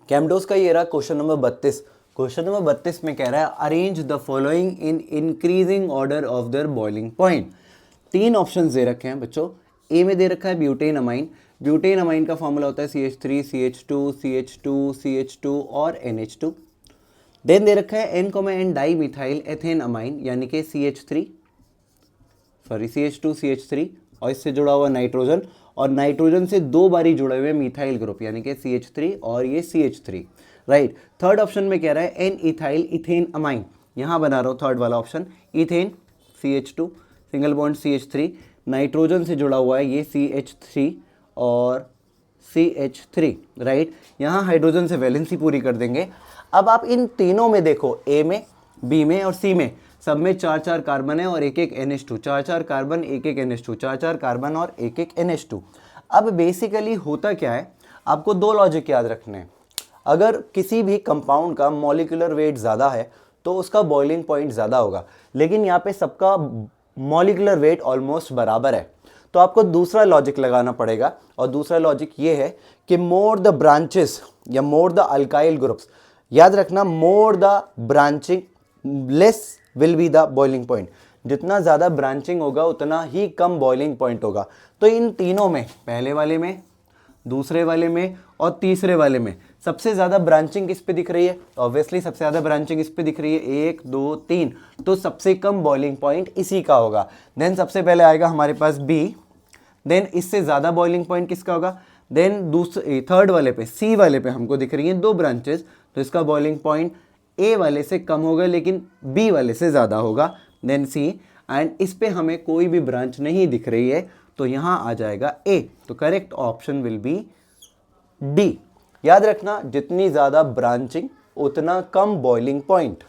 कैमडोज का ये रहा क्वेश्चन नंबर 32। क्वेश्चन नंबर 32 में कह रहा है arrange the following in increasing order of their boiling point. 3 option दे रखे हैं बच्चों। ए में दे रखा है ब्यूटेन अमाइन। ब्यूटेन अमाइन का फॉर्मूला होता है CH3 CH2 CH2 CH2 और NH2। देन दे रखा है N, di methyl ethane amine यानी कि CH2 CH3 और इससे जुड़ा हुआ नाइट्रोजन, और नाइट्रोजन से 2 बारी जुड़े हुए मिथाइल ग्रुप यानी कि CH3 और ये CH3, राइट। थर्ड ऑप्शन में कह रहा है N इथाइल इथेन अमाइन। यहाँ बना रहा हूँ थर्ड वाला option, ethane CH2 single bond CH3, nitrogen से जुड़ा हुआ है ये CH3 और CH3, राइट। यहाँ हाइड्रोजन से वैलेंसी पूरी कर देंगे। अब आप इन तीनों में देखो, A में, B में और C में, सब में 4-4 कार्बन है और 1-1 NH2, 4-4 कार्बन 1-1 NH2, 4-4 कार्बन और 1-1 NH2। अब बेसिकली होता क्या है, आपको 2 लॉजिक याद रखने हैं। अगर किसी भी कंपाउंड का मॉलिक्यूलर वेट ज़्यादा है तो उसका बॉइलिंग पॉइंट ज़्यादा होगा, लेकिन यहाँ पे सबका मॉलिक्यूलर वेट ऑलमोस्ट बराबर है, तो आपको दूसरा लॉजिक लगाना पड़ेगा। और दूसरा लॉजिक ये है कि मोर द ब्रांचेस या मोर द अल्काइल ग्रुप्स, याद रखना more the branching less will be the boiling point. जितना ज़्यादा ब्रांचिंग होगा उतना ही कम बॉइलिंग पॉइंट होगा। तो इन तीनों में, पहले वाले में, दूसरे वाले में और तीसरे वाले में सबसे ज़्यादा ब्रांचिंग किस पे दिख रही है? ऑब्वियसली सबसे ज़्यादा ब्रांचिंग इस पे दिख रही है, 1 2 3, तो सबसे कम बॉइलिंग पॉइंट इसी का होगा। देन सबसे पहले आएगा हमारे पास B, देन इससे ज़्यादा बॉइलिंग पॉइंट किसका होगा? देन दूसरे थर्ड वाले पे, C वाले पे हमको दिख रही हैं 2 ब्रांचेस, तो इसका बॉइलिंग पॉइंट A वाले से कम होगा लेकिन B वाले से ज़्यादा होगा, देन C, एंड इस पे हमें कोई भी ब्रांच नहीं दिख रही है, तो यहाँ आ जाएगा A। तो correct option will be D। याद रखना जितनी ज़्यादा ब्रांचिंग उतना कम बॉइलिंग पॉइंट।